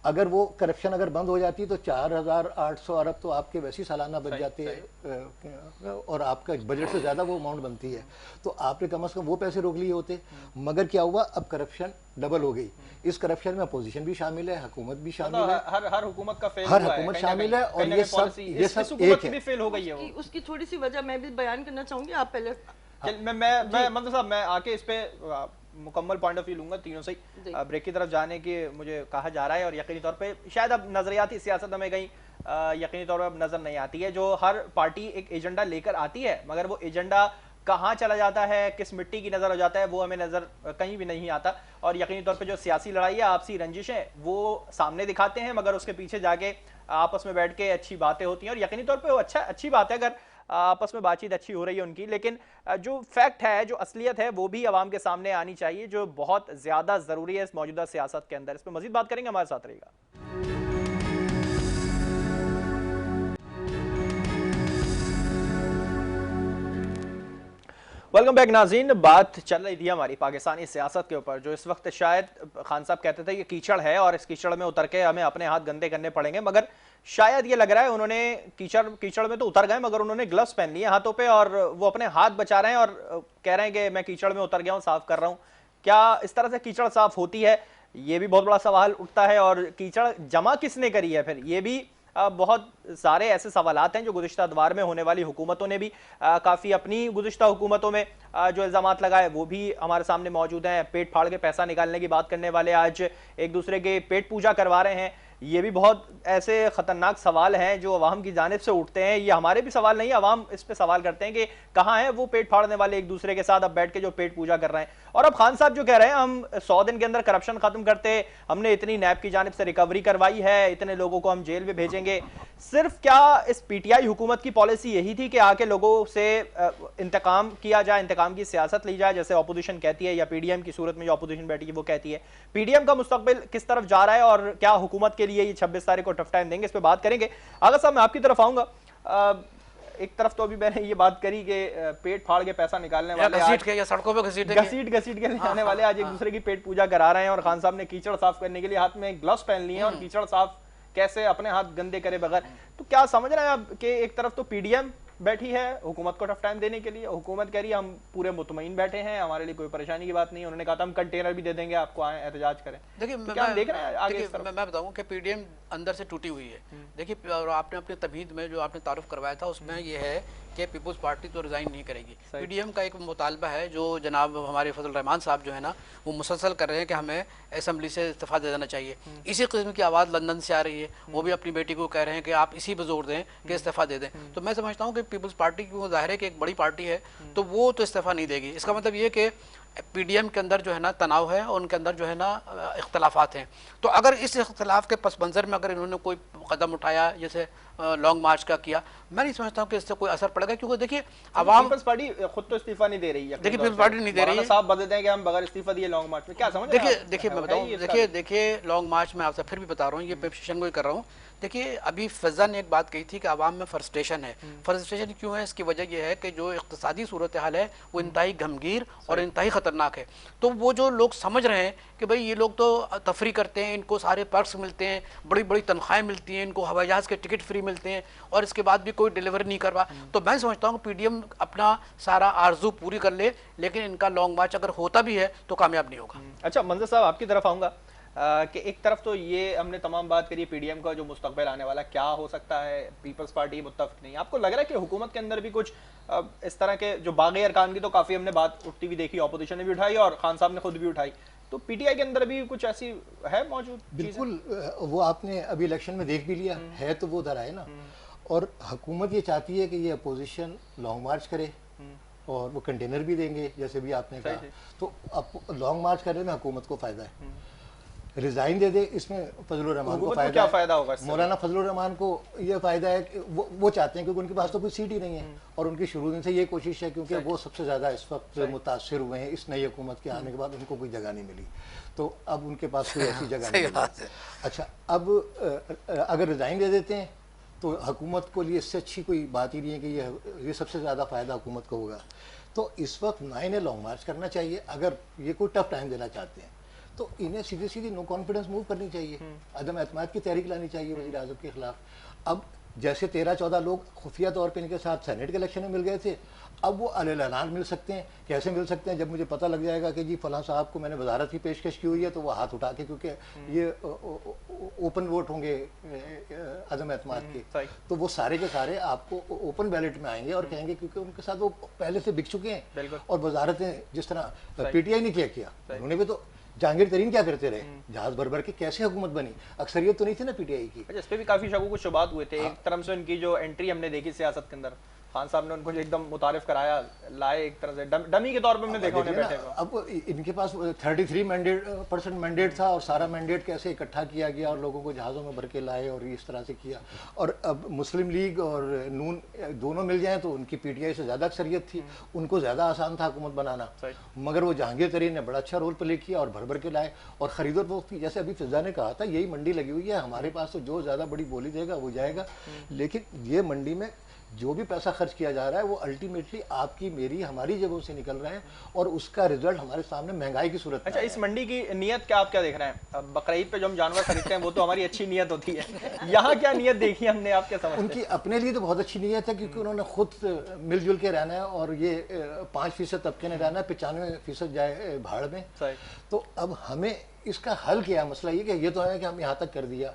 अगर वो करप्शन अगर बंद हो जाती तो 4800 अरब तो आपके वैसे ही सालाना बच जाते हैं, और आपका बजट से ज़्यादा वो अमाउंट बनती है। तो आपने कम अज़ कम वो पैसे रोक लिए होते। मगर क्या हुआ, अब करप्शन डबल हो गई। इस करप्शन में अपोजिशन भी शामिल है, हुकूमत भी शामिल है, हर हुकूमत का फेल, हर हुकूमत शामिल है, और ये सब एक है। फेल हो गई है। उसकी थोड़ी सी वजह मैं भी बयान करना चाहूंगी, आप पहले। मैं मतलब साहब मैं आके इस पे मुकम्मल पॉइंट ऑफ व्यू लूंगा तीनों से। ब्रेक की तरफ जाने की मुझे कहा जा रहा है, और यकीनी तौर पे शायद अब नजरियाती सियासत हमें कहीं यकीनी तौर पर अब नजर नहीं आती है। जो हर पार्टी एक एजेंडा लेकर आती है, मगर वो एजेंडा कहाँ चला जाता है, किस मिट्टी की नज़र हो जाता है, वो हमें नज़र कहीं भी नहीं आता। और यकीनी तौर पे जो सियासी लड़ाई है, आपसी रंजिश है, वो सामने दिखाते हैं, मगर उसके पीछे जाके आपस में बैठ के अच्छी बातें होती हैं। और यकीनी तौर पे वो अच्छी बात है अगर आपस में बातचीत अच्छी हो रही है उनकी, लेकिन जो फैक्ट है, जो असलियत है, वो भी आवाम के सामने आनी चाहिए, जो बहुत ज़्यादा ज़रूरी है इस मौजूदा सियासत के अंदर। इस पर मज़ीद बात करेंगे, हमारे साथ रहिएगा। वेलकम बैक नाज़रीन। बात चल रही थी हमारी पाकिस्तानी सियासत के ऊपर, जो इस वक्त शायद खान साहब कहते थे कि कीचड़ है और इस कीचड़ में उतर के हमें अपने हाथ गंदे करने पड़ेंगे, मगर शायद ये लग रहा है उन्होंने कीचड़ में तो उतर गए, मगर उन्होंने ग्लव्स पहन लिए हाथों पे और वो अपने हाथ बचा रहे हैं और कह रहे हैं कि मैं कीचड़ में उतर गया हूँ, साफ कर रहा हूँ। क्या इस तरह से कीचड़ साफ होती है? ये भी बहुत बड़ा सवाल उठता है। और कीचड़ जमा किसने करी है फिर? ये भी बहुत सारे ऐसे सवालात हैं जो गुज़िश्ता अदवार में होने वाली हुकूमतों ने भी काफ़ी अपनी गुज़िश्ता हुकूमतों में जो इल्ज़ामात लगाए वो भी हमारे सामने मौजूद हैं। पेट फाड़ के पैसा निकालने की बात करने वाले आज एक दूसरे के पेट पूजा करवा रहे हैं। ये भी बहुत ऐसे ख़तरनाक सवाल हैं जो अवाम की जानिब से उठते हैं। ये हमारे भी सवाल नहीं, अवाम इस पे सवाल करते हैं कि कहाँ हैं वो पेट फाड़ने वाले एक दूसरे के साथ अब बैठ के जो पेट पूजा कर रहे हैं। और अब खान साहब जो कह रहे हैं हम 100 दिन के अंदर करप्शन खत्म करते, हमने इतनी नैब की जानिब से रिकवरी करवाई है, इतने लोगों को हम जेल में भेजेंगे। सिर्फ क्या इस पीटीआई हुकूमत की पॉलिसी यही थी कि आके लोगों से इंतकाम किया जाए, इंतकाम की सियासत ली जाए, जैसे ऑपोजिशन कहती है, या पीडीएम की सूरत में जो ऑपोजिशन बैठी है वो कहती है? पीडीएम का मुस्तकबिल किस तरफ जा रहा है और क्या हुकूमत के लिए ये 26 तारीख को टफ टाइम देंगे, इस पे बात करेंगे। आगा साहब, मैं आपकी तरफ आऊंगा। एक तरफ तो अभी मैंने ये बात करी कि पेट फाड़ के पैसा निकालने वाले घसीट के या सड़कों पे घसीट के ले जाने वाले आज एक दूसरे की पेट पूजा करा रहे हैं, और खान साहब ने कीचड़ साफ करने के लिए हाथ में ग्लव्स पहन लिए हैं और कीचड़ साफ कैसे अपने हाथ गंदे करे बगैर। तो क्या समझ रहे हैं आप कि एक तरफ तो पीडीएम बैठी है हुकूमत को टफ टाइम देने के लिए, हुकूमत कह रही है हम पूरे मुतमईन बैठे हैं, हमारे लिए कोई परेशानी की बात नहीं है, उन्होंने कहा था हम कंटेनर भी दे देंगे आपको, आए एहतजाज करें। देखिए तो क्या हम देख रहे हैं आगे? मैं बताऊं कि पीडीएम अंदर से टूटी हुई है। देखिए, और आपने अपने तमहीद में जो आपने तारुफ करवाया था उसमें ये है कि पीपल्स पार्टी तो रिजाइन नहीं करेगी। पीडीएम का एक मुतालबा है जो जनाब हमारे फजल रहमान साहब जो है ना वो मुसलसल कर रहे हैं कि हमें असेंबली से इस्तीफा दे देना चाहिए। इसी किस्म की आवाज़ लंदन से आ रही है, वो भी अपनी बेटी को कह रहे हैं कि आप इसी पर जोर दें कि इस्तीफा दे दें। तो मैं समझता हूँ कि पीपल्स पार्टी की वो जाहिर है कि एक बड़ी पार्टी है, तो वो तो इस्तीफा नहीं देगी। इसका मतलब ये कि पीडीएम के अंदर जो है ना तनाव है और उनके अंदर जो है ना इख्तलाफात हैं। तो अगर इस इख्तलाफ के पस मंज़र में अगर इन्होंने कोई कदम उठाया, जैसे लॉन्ग मार्च का किया, मैं नहीं समझता हूँ कि इससे कोई असर पड़ेगा, क्योंकि देखिए अवाम पीपल्स पार्टी खुद तो इस्तीफा नहीं दे रही है। देखिए पीपल्स पार्टी नहीं दे रही है, साहब बदल दें कि हम बगैर इस्तीफा दिए लॉन्ग मार्च में, क्या समझ? देखिए मैं बताऊँ, देखिए लॉन्ग मार्च में आपसे फिर भी बता रहा हूँ, ये पेशन को ही कर रहा हूँ। देखिए अभी फिजा ने एक बात कही थी कि आवाम में फ्रस्ट्रेशन है। फ्रस्ट्रेशन क्यों है? इसकी वजह यह है कि जो इक़्तिसादी सूरत हाल है वो इंतहाई गमगीर और इंतहाई ख़तरनाक है। तो वो जो लोग समझ रहे हैं कि भाई ये लोग तो तफरी करते हैं, इनको सारे पर्क्स मिलते हैं, बड़ी बड़ी तनख्वाहें मिलती हैं, इनको हवाई जहाज़ के टिकट फ्री मिलते हैं और इसके बाद भी कोई डिलीवरी नहीं करवा, तो मैं समझता हूँ पीडीएम अपना सारा आरजू पूरी कर ले, लेकिन इनका लॉन्ग मार्च अगर होता भी है तो कामयाब नहीं होगा। अच्छा मंजर साहब, आपकी तरफ आऊँगा कि एक तरफ तो ये हमने तमाम बात करी पीडीएम का जो मुस्तकबिल आने वाला क्या हो सकता है, पीपल्स पार्टी मुत्तफिक नहीं। आपको लग रहा है कि हुकूमत के अंदर भी कुछ इस तरह के जो बागी अरकान की तो काफ़ी हमने बात उठती हुई देखी, ऑपोजिशन ने भी उठाई और खान साहब ने खुद भी उठाई, तो पीटीआई के अंदर भी कुछ ऐसी है मौजूद? बिल्कुल, वो आपने अभी इलेक्शन में देख भी लिया है, तो वो उधर आए ना। और हुकूमत ये चाहती है कि ये अपोजिशन लॉन्ग मार्च करे और वो कंटेनर भी देंगे, जैसे भी आपने कहा। तो अब लॉन्ग मार्च करने में हुकूमत को फ़ायदा है, रिजाइन दे दे इसमें फजलुर रहमान को फायदा, क्या फायदा होगा? मौलाना फजलुर रहमान को ये फायदा है कि वो चाहते हैं, क्योंकि उनके पास तो कोई सीट ही नहीं है और उनकी शुरू दिन से ये कोशिश है, क्योंकि वो सबसे ज़्यादा इस वक्त मुतासर हुए हैं इस नई हुकूमत के आने के बाद, उनको कोई जगह नहीं मिली, तो अब उनके पास कोई ऐसी जगह नहीं मिली। अच्छा, अब अगर रिजाइन दे देते हैं तो हुकूमत को लिए इससे अच्छी कोई बात ही नहीं है कि ये सबसे ज़्यादा फ़ायदा हुकूमत को होगा। तो इस वक्त ना इन्हें लॉन्ग मार्च करना चाहिए, अगर ये कोई टफ टाइम देना चाहते हैं तो इन्हें सीधी सीधी नो कॉन्फिडेंस मूव करनी चाहिए, अदम एतमाद की तहरीक लानी चाहिए वज़ीर आज़म के खिलाफ। अब जैसे 13-14 लोग खुफिया तौर पे इनके साथ सेनेट के इलेक्शन में मिल गए थे, अब वो अलग मिल सकते हैं। कैसे मिल सकते हैं? जब मुझे पता लग जाएगा कि जी फलां साहब को मैंने वजारत की पेशकश की हुई है, तो वो हाथ उठा के, क्योंकि ये ओपन वोट होंगे अदम एतमाद के, तो वो सारे के सारे आपको ओपन बैलेट में आएंगे और कहेंगे, क्योंकि उनके साथ वो पहले से बिक चुके हैं। और वजारतें जिस तरह पीटीआई ने किया उन्होंने भी तो जहांगीर तरीन क्या करते रहे, जहाज भर भर के कैसे हुकूमत बनी, अक्सरियत तो नहीं थी ना पीटीआई की। अच्छा, इस पे भी काफी शक शुबात हुए थे। एक तरफ से उनकी जो एंट्री हमने देखी सियासत के अंदर, खान साहब ने उनको एकदम मुतारिफ कराया, लाए एक तरह से डमी के तौर पे हमने देखा उन्हें बैठे हुए। अब इनके पास 33% मैंडेट था और सारा मैंडेट कैसे इकट्ठा किया गया और लोगों को जहाज़ों में भर के लाए और इस तरह से किया। और अब मुस्लिम लीग और नून दोनों मिल जाएं तो उनकी पीटीआई से ज़्यादा अक्सरियत थी, उनको ज़्यादा आसान था हुकूमत बनाना, मगर वो जहांगीर तरीन ने बड़ा अच्छा रोल प्ले किया और भर भर के लाए। और ख़रीदो फरोख्त की, जैसे अभी फिजा ने कहा था, यही मंडी लगी हुई है हमारे पास, तो जो ज़्यादा बड़ी बोली देगा वो जाएगा। लेकिन ये मंडी में जो भी पैसा खर्च किया जा रहा है वो अल्टीमेटली आपकी मेरी हमारी जगहों से निकल रहा है और उसका रिजल्ट हमारे सामने महंगाई की सूरत। अच्छा, इस मंडी की नीयत क्या, आप क्या देख रहे हैं? अब बकरीद पे जो हम जानवर खरीदते हैं वो तो हमारी अच्छी नीयत होती है, यहाँ क्या नीयत देखी हमने, आप क्या समझते हैं? उनकी अपने लिए तो बहुत अच्छी नीयत है, क्योंकि उन्होंने खुद मिलजुल के रहना है और ये 5% तबके ने रहना है, 95% जाए भाड़ में। तो अब हमें इसका हल क्या है? मसला ये कि ये तो है कि हम यहाँ तक कर दिया,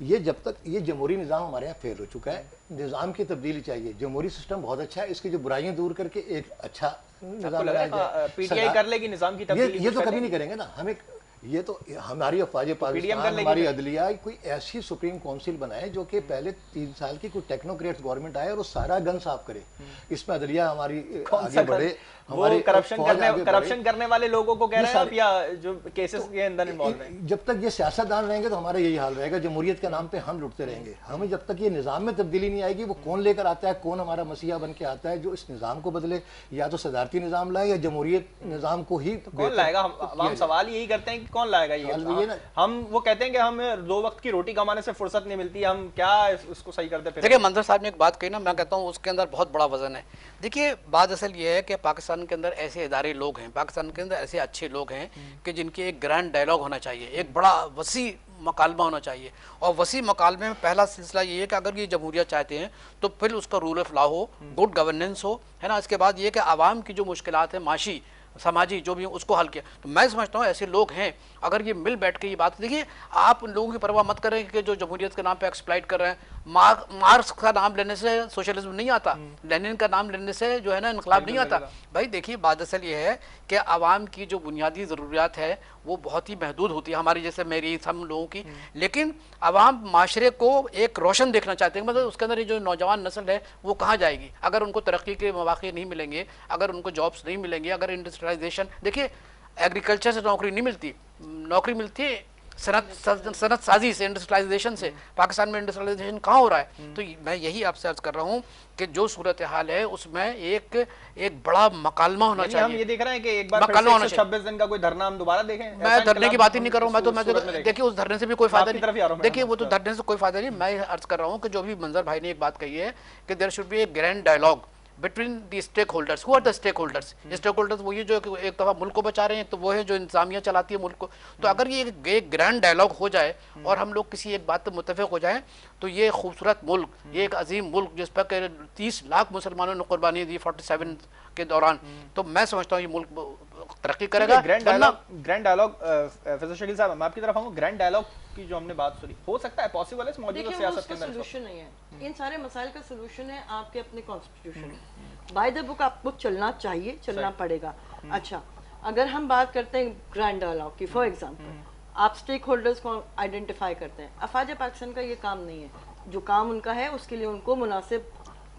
ये जब तक ये जमहूरी निज़ाम हमारे यहाँ फेल हो चुका है, निज़ाम की तब्दीली चाहिए। जमहूरी सिस्टम बहुत अच्छा है, इसकी जो बुराइयां दूर करके एक अच्छा निज़ाम बनाया जाए। पीटीआई कर लेगी निज़ाम की तब्दीली? ये तो कभी नहीं करेंगे ना, हमें ये तो हमारी अफवाज पाकिस्तान, हमारी अदलिया कोई ऐसी सुप्रीम काउंसिल बनाए जो कि पहले 3 साल की कोई टेक्नोक्रेट गवर्नमेंट आए और वो सारा गन साफ करे। इसमें अदलिया हमारी आगे बढ़े, हमारे करप्शन करने वाले लोगों को कह रहे हैं आप, या जो केसेस के अंदर इन्वॉल्व हैं? जब तक ये सियासतदान रहेंगे तो हमारा यही हाल रहेगा, जमहूरियत के नाम पे हम लुटते रहेंगे। हमें जब तक ये निज़ाम में तब्दीली नहीं आएगी, वो कौन लेकर आता है, कौन हमारा मसीहा बन के आता है जो इस निज़ाम को बदले, या तो सदारती निज़ाम लाए या जमहूरियत निज़ाम को ही कौन लाएगा? हम सवाल यही करते हैं कि कौन लाएगा ये ना? हम वो कहते हैं कि हमें 2 वक्त की रोटी कमाने से फुर्सत नहीं मिलती, हम क्या इसको सही करते फिर? देखिए मंजर साहब ने एक बात कही ना, मैं कहता हूँ उसके अंदर बहुत बड़ा वजन है। देखिए बात असल ये है कि पाकिस्तान के अंदर ऐसे इदारे लोग हैं, पाकिस्तान के अंदर ऐसे अच्छे लोग हैं कि जिनके एक ग्रैंड डायलॉग होना चाहिए, एक बड़ा वसी मकालमा होना चाहिए। और वसी मकालमे में पहला सिलसिला ये है कि अगर ये जमहूरियत चाहते हैं तो फिर उसका रूल ऑफ लॉ हो, गुड गवर्नेंस हो, है ना। इसके बाद ये कि आवाम की जो मुश्किलात है माशी समाजी जो भी उसको हल किया। तो मैं समझता हूँ ऐसे लोग हैं, अगर ये मिल बैठ के ये बात, देखिए आप उन लोगों की परवाह मत करें कि जो जमहूरियत के नाम पे एक्सप्लॉइट कर रहे हैं। मार्क्स का नाम लेने से सोशलिज्म नहीं आता, लेनिन का नाम लेने से जो है ना इनकलाब नहीं आता। भाई देखिए बात असल ये है कि आवाम की जो बुनियादी ज़रूरियात है वो बहुत ही महदूद होती है, हमारी जैसे मेरी हम लोगों की। लेकिन आवाम माशरे को एक रोशन देखना चाहते हैं, मतलब उसके अंदर ये जो नौजवान नस्ल है वो कहाँ जाएगी अगर उनको तरक्की के मौके नहीं मिलेंगे, अगर उनको जॉब्स नहीं मिलेंगे, अगर इंडस्ट्रियलाइजेशन, देखिए एग्रीकल्चर से नौकरी नहीं मिलती, नौकरी मिलती है सनत साजी से, इंडस्ट्रियलाइजेशन से। पाकिस्तान में इंडस्ट्रियलाइजेशन कहाँ हो रहा है? तो मैं यही आपसे अर्ज कर रहा हूँ कि जो सूरत हाल है उसमें एक बड़ा मकालमा होना चाहिए। हम ये देख रहे हैं कि एक बार 126 दिन का कोई धरना हम दोबारा देखें। मैं धरने की बात ही नहीं कर रहा हूँ, मैं तो देखिए उस धरने से भी कोई फायदा नहीं, देखिए वो तो धरने से कोई फायदा नहीं। मैं अर्ज कर रहा हूँ कि जो भी मंजर भाई ने एक बात कही है कि there should be a grand dialogue between the stakeholders. Who are the stakeholders? Stakeholders वो ये जो एक दफ़ा मुल्क को बचा रहे हैं, तो वो है जो इंतजामिया चलाती है मुल्क को। तो अगर ये एक ग्रैंड डायलॉग हो जाए और हम लोग किसी एक बात पर मुत्तफिक हो जाए तो ये खूबसूरत मुल्क, ये एक अजीम मुल्क जिस पर 30 लाख मुसलमानों ने कुर्बानी दी 47 के दौरान, तो मैं समझता हूँ ये मुल्क तरक्की करेगा। ग्रैंड डायलॉग फैसल शकील साहब, मैं आपकी तरफ आऊँ। ग्रैंड डायलॉग की जो हमने बात सुनी, हो सकता है पॉसिबल है मौजूदा सियासत के अंदर? सोल्यूशन नहीं है इन सारे मसाइल का, सोल्यूशन है आपके अपने कॉन्स्टिट्यूशन बाय द बुक आपको चलना चाहिए, चलना पड़ेगा। अच्छा, अगर हम बात करते हैं ग्रैंड डायलॉग की, फॉर एग्जांपल आप स्टेक होल्डर्स को आइडेंटिफाई करते हैं, अफवाज पाकिस्तान का ये काम नहीं है। जो काम उनका है उसके लिए उनको मुनासिब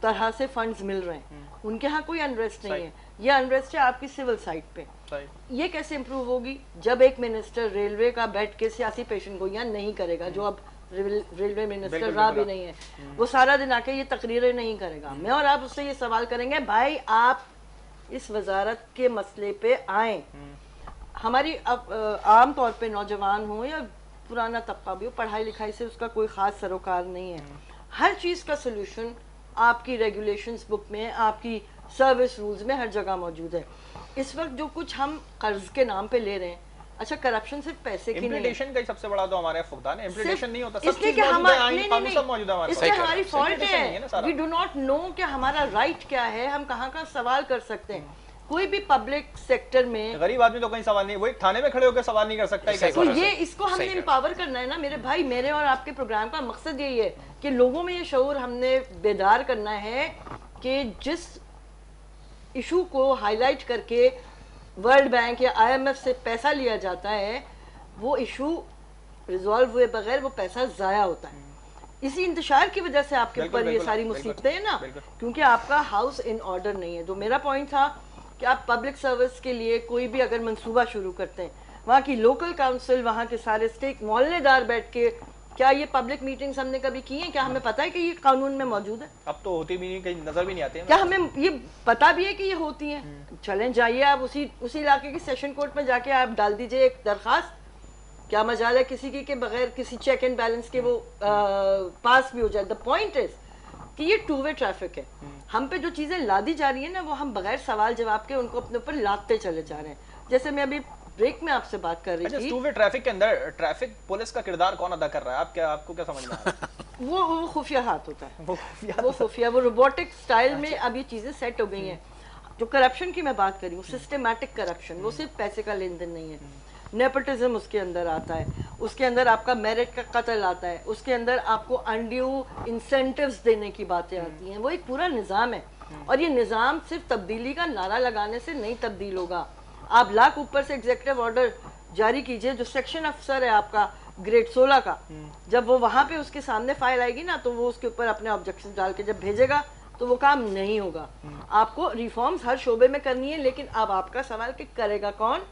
तरह से फंड्स मिल रहे हैं, उनके यहाँ कोई अनरेस्ट नहीं है। ये अनरेस्ट है आपकी सिविल साइड पे। ये कैसे इंप्रूव होगी? जब एक मिनिस्टर रेलवे का बैठ के सियासी पेशन गोइयां नहीं करेगा, जो अब रेलवे मिनिस्टर रहा भी नहीं है, वो सारा दिन आके ये तकरीरें नहीं करेगा। मैं और आप उससे ये सवाल करेंगे, भाई आप इस वजारत के मसले पे आए। हमारी आम तौर पे नौजवान हो या पुराना तबका भी हो, पढ़ाई लिखाई से उसका कोई ख़ास सरोकार नहीं है। हर चीज़ का सोल्यूशन आपकी रेगुलेशंस बुक में, आपकी सर्विस रूल्स में हर जगह मौजूद है। इस वक्त जो कुछ हम कर्ज के नाम पे ले रहे हैं, अच्छा करप्शन सिर्फ पैसे की नहीं है, इम्प्लीमेंटेशन का सबसे बड़ा तो हमारे फुकदान है। इम्प्लीमेंटेशन नहीं होता, सब इसलिए चीज कि मौजूद है, हमारा आईन कानून सब मौजूद है हमारे पास। इसलिए हमारी फॉल्ट है, वी डू नॉट नो कि हमारा राइट क्या है, हम कहाँ का सवाल कर सकते हैं। कोई भी पब्लिक सेक्टर में गरीब आदमी तो कहीं सवाल नहीं, वो एक थाने में खड़े होकर सवाल नहीं कर सकता है। तो ये इसको हमने एम्पावर करना है ना मेरे भाई। मेरे और आपके प्रोग्राम का मकसद यही है कि लोगों में ये शऊर हमने बेदार करना है कि जिस इशू को हाईलाइट करके वर्ल्ड बैंक या IMF से पैसा लिया जाता है, वो इशू रिजॉल्व हुए बगैर वो पैसा ज़ाया होता है। इसी इंतशार की वजह से आपके ऊपर ये सारी मुसीबतें हैं ना, क्योंकि आपका हाउस इन ऑर्डर नहीं है। तो मेरा पॉइंट था कि आप पब्लिक सर्विस के लिए कोई भी अगर मंसूबा शुरू करते हैं, वहाँ की लोकल काउंसिल, वहाँ के सारे स्टेक मोहल्लेदार बैठ के, क्या ये पब्लिक मीटिंग्स हमने कभी की हैं? क्या हमें पता है कि ये कानून में मौजूद है? अब तो होती भी नहीं, कहीं नजर भी नहीं आती है। क्या हमें ये पता भी है कि ये होती हैं? चलें जाइए आप उसी इलाके की सेशन कोर्ट में जाके आप डाल दीजिए एक दरखास्त। क्या मजाल है किसी की के बगैर किसी चेक एंड बैलेंस के वो पास भी हो जाए। द पॉइंट इज कि ये टू वे ट्रैफिक है। हम पे जो चीजें लादी जा रही है ना, वो हम बगैर सवाल जवाब के उनको अपने ऊपर लादते चले जा रहे हैं। जैसे मैं अभी ब्रेक में आपसे बात कर रही थी, टू वे ट्रैफिक के अंदर ट्रैफिक पुलिस का किरदार कौन अदा कर रहा है? आपको क्या समझ में आ रहा है? वो खुफिया हाथ होता है, वो खुफिया, वो रोबोटिक स्टाइल में अब ये चीजें सेट हो गई हैं। जो करप्शन की मैं बात कर रही हूँ, सिस्टमैटिक करप्शन, वो सिर्फ पैसे का लेन देन नहीं है, नेपोटिज्म उसके अंदर आता है, उसके अंदर आपका मेरिट का कत्ल आता है, उसके अंदर आपको अनड्यू इंसेंटिव्स देने की बातें आती हैं। वो एक पूरा निज़ाम है और ये निज़ाम सिर्फ तब्दीली का नारा लगाने से नहीं तब्दील होगा। आप लाख ऊपर से एग्जीक्यूटिव ऑर्डर जारी कीजिए। जो सेक्शन अफसर है आपका ग्रेड 16 का, जब वो वहां पे उसके सामने फाइल आएगी ना, तो वो उसके ऊपर अपने ऑब्जेक्शन डाल के जब भेजेगा तो वो काम नहीं होगा। आपको रिफॉर्म्स हर शोबे में करनी है, लेकिन अब आपका सवाल कि करेगा कौन?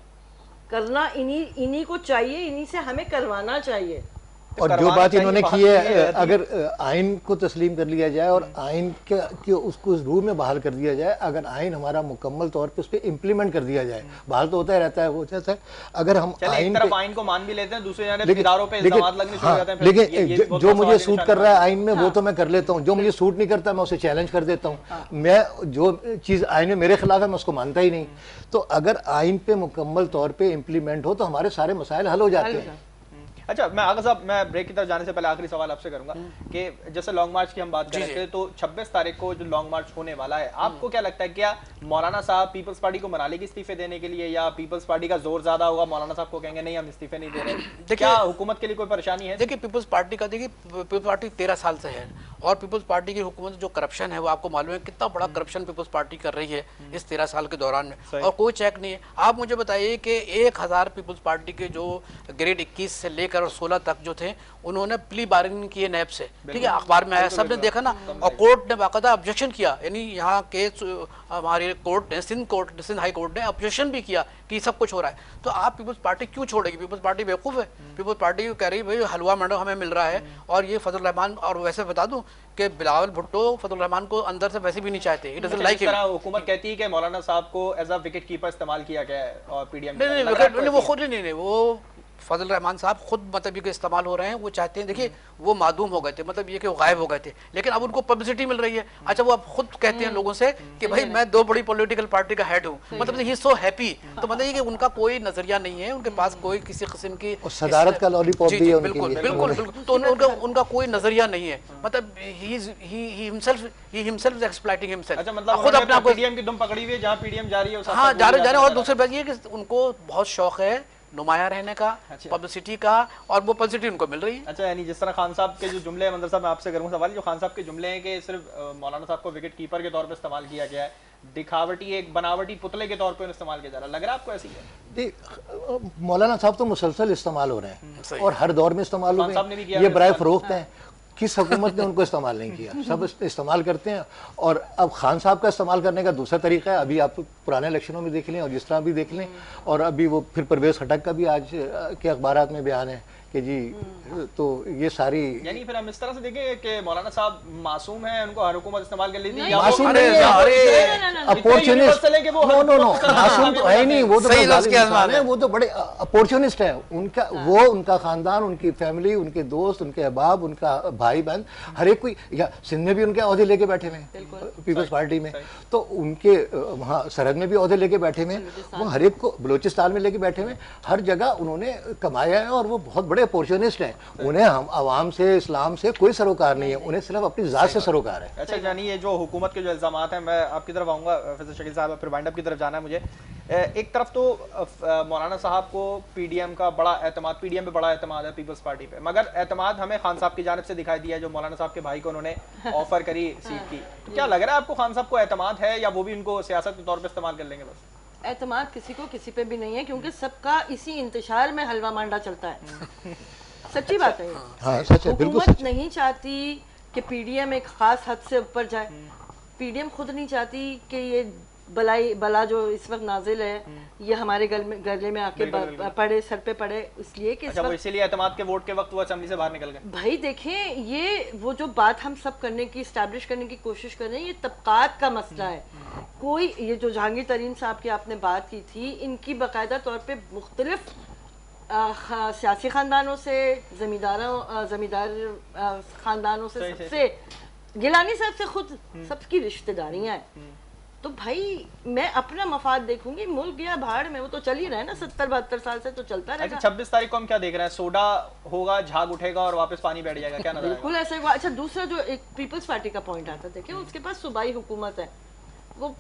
करना इन्हीं को चाहिए, इन्हीं से हमें करवाना चाहिए। और जो बात इन्होंने की है, अगर आइन को तस्लीम कर लिया जाए और आइन के उसको उस रूह में बहाल कर दिया जाए, अगर आइन हमारा मुकम्मल तौर पे उस पर इम्प्लीमेंट कर दिया जाए, बहाल तो होता ही रहता है वो जैसा, अगर हम आइन को मान भी लेते हैं, दूसरे इदारों पे इल्जामात लगने शुरू हो जाते हैं। लेकिन जो मुझे सूट कर रहा है आइन में वो तो मैं कर लेता हूँ, जो मुझे सूट नहीं करता मैं उसे चैलेंज कर देता हूँ। मैं जो चीज़ आइन में मेरे खिलाफ है मैं उसको मानता ही नहीं। तो अगर आइन पे मुकम्मल तौर पे इम्प्लीमेंट हो तो हमारे सारे मसाइल हल हो जाते हैं। अच्छा, मैं आगा साहब, मैं ब्रेक की तरफ जाने से पहले आखिरी सवाल आपसे करूंगा कि जैसे लॉन्ग मार्च की हम बात कर रहे थे, तो 26 तारीख को जो लॉन्ग मार्च होने वाला है, आपको क्या लगता है, क्या मौलाना साहब पीपल्स पार्टी को मना लेगी इस्तीफे देने के लिए, या पीपल्स पार्टी का जोर ज्यादा होगा, मौलाना साहब को कहेंगे नहीं हम इस्तीफे नहीं दे रहे? क्या हुकूमत के लिए कोई परेशानी है? देखिए, पीपल्स पार्टी का, देखिए पीपल्स पार्टी 13 साल से है, और पीपल्स पार्टी की हुकूमत जो करप्शन है वो आपको मालूम है कितना बड़ा करप्शन पीपल्स पार्टी कर रही है इस 13 साल के दौरान में, और कोई चेक नहीं है। आप मुझे बताइए कि 1000 पीपल्स पार्टी के जो ग्रेड 21 से लेकर 16 तक जो थे, उन्होंने प्ली बार्गेनिंग किए नैब से, ठीक है, अखबार में आया, सबने देखा ना, और कोर्ट ने बाकायदा ऑब्जेक्शन किया। यानी यहाँ के हमारे कोर्ट ने, सिंध हाई कोर्ट ने ऑब्जेक्शन भी किया कि सब कुछ हो रहा है। तो आप पीपल्स पार्टी क्यों छोड़ेगी? पीपल्स पार्टी बेवकूफ़ है। पीपल्स पार्टी कह रही है भाई हलवा मैडम हमें मिल रहा है, और ये फजल रहमान, और वैसे बता दूं कि बिलावल भुट्टो फजल रहमान को अंदर से वैसे भी नहीं चाहते। It doesn't like him. हुकूमत कहती है कि मौलाना साहब को एज अ विकेट कीपर इस्तेमाल किया गया है, और पीडीएम नहीं, वो खुद नहीं, वो फजल रहमान साहब खुद मतलब ये इस्तेमाल हो रहे हैं। वो चाहते हैं, देखिए वो मादूम हो गए थे, मतलब ये कि वो गायब हो गए थे, लेकिन अब उनको पब्लिसिटी मिल रही है। अच्छा, वो अब खुद कहते हैं लोगों से कि भाई मैं 2 बड़ी पॉलिटिकल पार्टी का हेड हूँ, मतलब ही सो हैप्पी। तो मतलब ये कि उनका कोई नजरिया नहीं है, उनके पास कोई किसी किस्म की सदारत का लॉलीपॉप भी है, बिल्कुल बिल्कुल बिल्कुल। तो उनका कोई नजरिया नहीं है, मतलब he himself is exploiting himself. अच्छा, मतलब खुद अपने पीडीएम की दुम पकड़ी हुई है, जहां पीडीएम जा रही है हाँ जा रहे। और दूसरी बात ये कि उनको बहुत शौक है नुमाया रहने का, पब्लिसिटी का, और वो पब्लिसिटी उनको मिल रही है। अच्छा, यानी जिस तरह खान साहब के जो जुमले हैं, मंदर साहब मैं आपसे करूंगा सवाल, जो खान साहब के जुमले हैं कि सिर्फ मौलाना साहब को विकेट कीपर के तौर पे इस्तेमाल किया गया है, दिखावटी एक बनावटी पुतले के तौर पे इस्तेमाल किया जा रहा है, लग रहा है आपको ऐसी है? मौलाना साहब तो मुसलसल इस्तेमाल हो रहे हैं और हर दौर में इस्तेमाल हो रहे हैं। ये बराए फरोख्त हैं, किस हुकूमत ने उनको इस्तेमाल नहीं किया, सब इस्तेमाल करते हैं। और अब खान साहब का इस्तेमाल करने का दूसरा तरीका है, अभी आप पुराने इलेक्शनों में देख लें और जिस तरह भी देख लें, और अभी वो फिर परवेज खटक का भी आज के अखबारात में बयान है कि जी, तो ये सारी, यानी फिर हम इस तरह से देखें कि मौलाना साहब मासूम हैं, उनको हर हुकूमत इस्तेमाल कर लेती है, मासूम नहीं है, अपॉर्चुनिस्ट, नो मासूम तो है नहीं, वो तो वो तो बड़े अपॉर्चुनिस्ट है। उनका वो, उनका खानदान, उनकी फैमिली, उनके दोस्त, उनके अहबाब, उनका भाई बहन, हर एक कोई, या सिंध में भी उनके ओहदे लेके बैठे हुए हैं पीपल्स पार्टी में, तो उनके वहाँ सरहद में भी ओहदे लेके बैठे हुए हैं, वो हर एक को बलोचिस्तान में लेके बैठे हुए हैं, हर जगह उन्होंने कमाया है, और वो बहुत बड़े अपॉर्चुनिस्ट हैं। उन्हें हम आवाम से, इस्लाम से कोई सरोकार नहीं है, उन्हें सिर्फ अपनी जात से सरोकार है। अच्छा, यानी ये जो हुकूमत के जो इल्जामात हैं, मैं आपकी तरफ आऊँगा फैसल शकील साहब, फिर वाइंड अप की तरफ जाना है मुझे। एक तरफ तो मौलाना साहब को पीडीएम का बड़ा एतमाद, पीडीएम पे बड़ा एतमाद है पीपल्स पार्टी पे, मगर एतमाद हमें खान साहब की जानिब से दिखाई दिया है, जो मौलाना साहब के भाई को उन्होंने ऑफर करी सीट की। तो क्या लग रहा है आपको, खान साहब को एतमाद है, या वो भी उनको सियासत के तौर पर इस्तेमाल कर लेंगे? बस एतमाद किसी को किसी पे भी नहीं है, क्योंकि सबका इसी इंतशार में हलवा मांडा चलता है। सच्ची बात है। हाँ, सच है, बिल्कुल हुकूमत नहीं चाहती कि पीडीएम एक खास हद से ऊपर जाए, पीडीएम खुद नहीं चाहती कि ये बला जो इस वक्त नाजिल है ये हमारे गले में आके पड़े, सर पे पड़े, इसलिए कि अच्छा, वो इसीलिए एतमाद के वोट के वक्त वो असेंबली से बाहर निकल गए। भाई देखें, ये वो जो बात हम सब करने की, स्टैब्लिश करने की कोशिश कर रहे हैं, ये तबकात का मसला है। कोई, ये जो जहांगीर तरीन साहब की आपने बात की थी, इनकी बाकायदा तौर पे मुख्तलिफ सियासी खानदानों से, जमींदार खानदानों से, सबसे, गिलानी साहब से खुद सबकी रिश्तेदारियां हैं। तो भाई मैं अपना मफाद देखूंगी, मुल्क या भाड़ में, वो तो चल ही रहा है ना, 70-72 साल से तो चलता रहेगा। 26 तारीख को हम क्या देख रहे हैं, सोडा होगा, झाग उठेगा और वापस पानी बैठ जाएगा, क्या नजर बिल्कुल ऐसा हुआ। अच्छा, दूसरा जो एक पीपल्स पार्टी का पॉइंट आता है, देखिए उसके पास सूबाई हुकूमत है, वो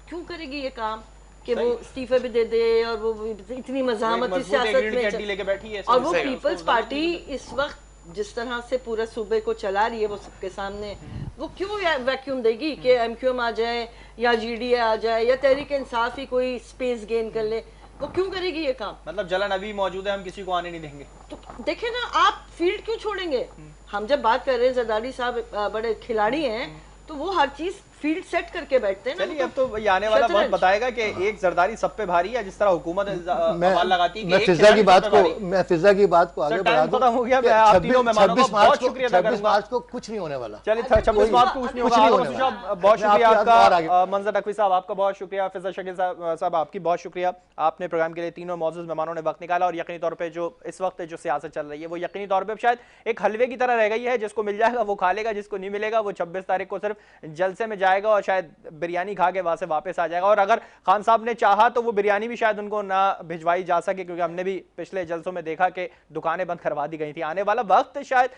क्यों करेगी ये काम कि वो इस्तीफे भी दे दे, और वो इतनी मजामती सियासत में लेके बैठी है, और वो पीपल्स पार्टी इस वक्त जिस तरह से पूरे सूबे को चला रही है, वो सबके सामने, वो क्यों वैक्यूम देगी कि एमक्यूएम आ जाए या जीडीए आ जाए या तहरीक इंसाफ ही कोई स्पेस गेन कर ले? वो क्यों करेगी ये काम? मतलब जलन अभी मौजूद है, हम किसी को आने नहीं देंगे। तो देखे ना, आप फील्ड क्यों छोड़ेंगे? हम जब बात कर रहे हैं, जरदारी साहब बड़े खिलाड़ी हैं, तो वो हर चीज फील्ड सेट करके बैठते हैं ना। चलिए, अब तो ये आने वाला वक्त बताएगा कि एक जरदारी सब पे भारी है, जिस तरह हुकूमत सवाल लगाती है। मैं फिजा की बात को आगे बढ़ा दूं। खत्म हो गया। मैं आप तीनों मेहमानों का बहुत शुक्रिया अदा 26 मार्च को कुछ नहीं होने वाला। चलिए, 26 मार्च को कुछ नहीं होगा। बहुत शुक्रिया आपका मंजर नकवी साहब, आपका बहुत शुक्रिया। फिजा शकील साहब, आपकी बहुत शुक्रिया। आपने प्रोग्राम के लिए तीनों मौजूद मेहमानों ने वक्त निकाला, और यकीनी तौर पर जो इस वक्त जो सियासत चल रही है वो यकीनी तौर पर शायद एक हलवे की तरह रह गई है। जिसको मिल जाएगा वो खा लेगा, जिसको नहीं मिलेगा वो 26 तारीख को सिर्फ जलसे में जाएगा और शायद बिरयानी खा के वहां से वापस आ जाएगा। और अगर खान साहब ने चाहा तो वो बिरयानी भी शायद उनको ना भिजवाई जा सके, क्योंकि हमने भी पिछले जलसों में देखा कि दुकानें बंद करवा दी गई थी। आने वाला वक्त शायद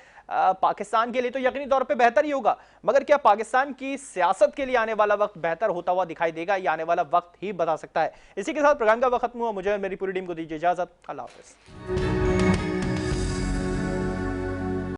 पाकिस्तान के लिए तो यकीनी तौर पे बेहतर ही होगा, मगर क्या पाकिस्तान की सियासत के लिए आने वाला वक्त बेहतर होता हुआ दिखाई देगा? ये आने वाला वक्त ही बता सकता है। इसी के साथ प्रोग्राम का वक्त खत्म हुआ। मुझे और मेरी पूरी टीम को दीजिए इजाजत। अल्लाह हाफिज।